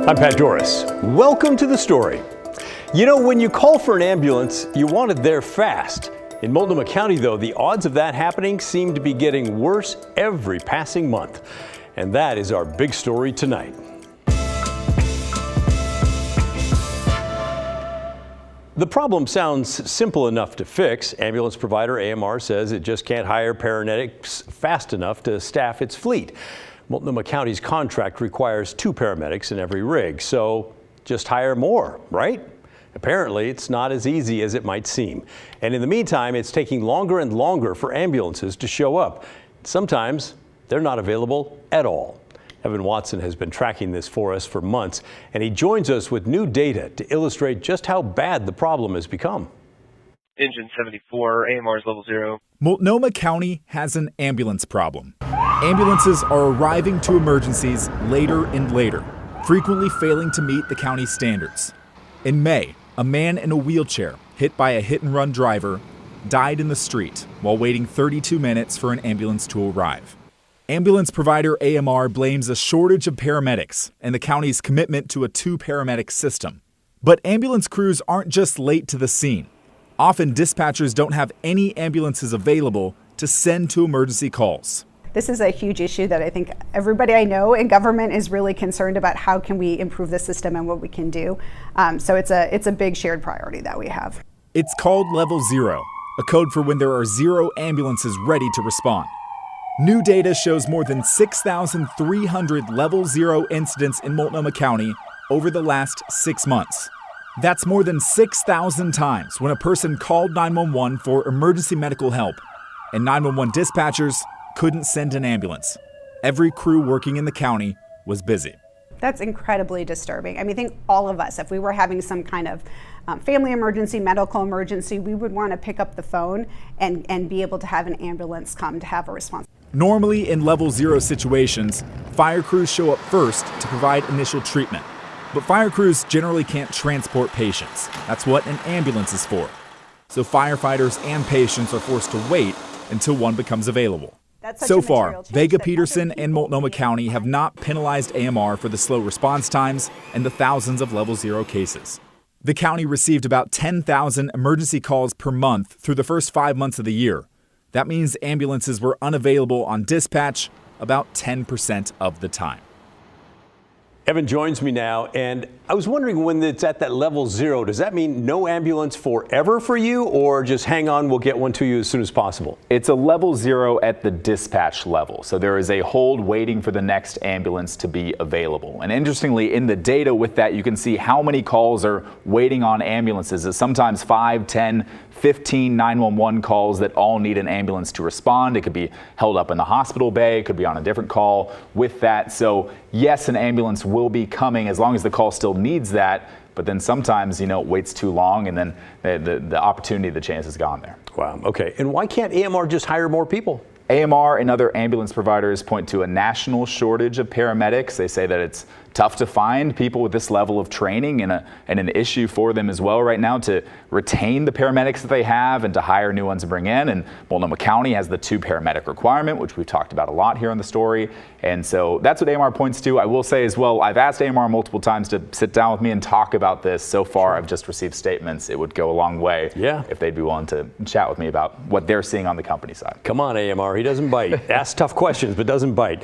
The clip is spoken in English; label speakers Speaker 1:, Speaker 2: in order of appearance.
Speaker 1: I'm Pat Doris. Welcome to The Story. You know, when you call for an ambulance, you want it there fast. In Multnomah County, though, the odds of that happening seem to be getting worse every passing month. And that is our big story tonight. The problem sounds simple enough to fix. Ambulance provider AMR says it just can't hire paramedics fast enough to staff its fleet. Multnomah County's contract requires 2 paramedics in every rig, so just hire more, right? Apparently, it's not as easy as it might seem. And in the meantime, it's taking longer and longer for ambulances to show up. Sometimes they're not available at all. Evan Watson has been tracking this for us for months, and he joins us with new data to illustrate just how bad the problem has become.
Speaker 2: Engine 74, AMR is level 0.
Speaker 3: Multnomah County has an ambulance problem. Ambulances are arriving to emergencies later and later, frequently failing to meet the county's standards. In May, a man in a wheelchair, hit by a hit-and-run driver, died in the street while waiting 32 minutes for an ambulance to arrive. Ambulance provider AMR blames a shortage of paramedics and the county's commitment to a 2-paramedic system. But ambulance crews aren't just late to the scene. Often dispatchers don't have any ambulances available to send to emergency calls.
Speaker 4: This is a huge issue that I think everybody I know in government is really concerned about. How can we improve the system and what we can do? So it's a big shared priority that we have.
Speaker 3: It's called Level 0, a code for when there are 0 ambulances ready to respond. New data shows more than 6,300 Level 0 incidents in Multnomah County over the last 6 months. That's more than 6,000 times when a person called 911 for emergency medical help, and 911 dispatchers couldn't send an ambulance. Every crew working in the county was busy.
Speaker 4: That's incredibly disturbing. I mean, I think all of us, if we were having some kind of family emergency, medical emergency, we would want to pick up the phone and be able to have an ambulance come to have a response.
Speaker 3: Normally in Level 0 situations, fire crews show up first to provide initial treatment. But fire crews generally can't transport patients. That's what an ambulance is for. So firefighters and patients are forced to wait until one becomes available. So far, Vega-Peterson and Multnomah County have not penalized AMR for the slow response times and the thousands of Level 0 cases. The county received about 10,000 emergency calls per month through the first 5 months of the year. That means ambulances were unavailable on dispatch about 10% of the time.
Speaker 1: Evan joins me now, and I was wondering, when it's at that Level 0, does that mean no ambulance forever for you, or just hang on, we'll get one to you as soon as possible?
Speaker 5: It's a Level 0 at the dispatch level, so there is a hold waiting for the next ambulance to be available. And interestingly, in the data with that, you can see how many calls are waiting on ambulances. It's sometimes 5, 10, 15 911 calls that all need an ambulance to respond. It could be held up in the hospital bay, it could be on a different call with that. So yes, an ambulance will be coming as long as the call still needs that, but then sometimes, it waits too long, and then the opportunity, the chance is gone there.
Speaker 1: Wow, okay. And why can't AMR just hire more people?
Speaker 5: AMR and other ambulance providers point to a national shortage of paramedics. They say that it's tough to find people with this level of training, and an issue for them as well right now to retain the paramedics that they have and to hire new ones to bring in. And Multnomah County has the 2 paramedic requirement, which we've talked about a lot here on The Story. And so that's what AMR points to. I will say as well, I've asked AMR multiple times to sit down with me and talk about this. So far, I've just received statements. It would go a long way if they'd be willing to chat with me about what they're seeing on the company side.
Speaker 1: Come on, AMR, he doesn't bite. Asks tough questions, but doesn't bite.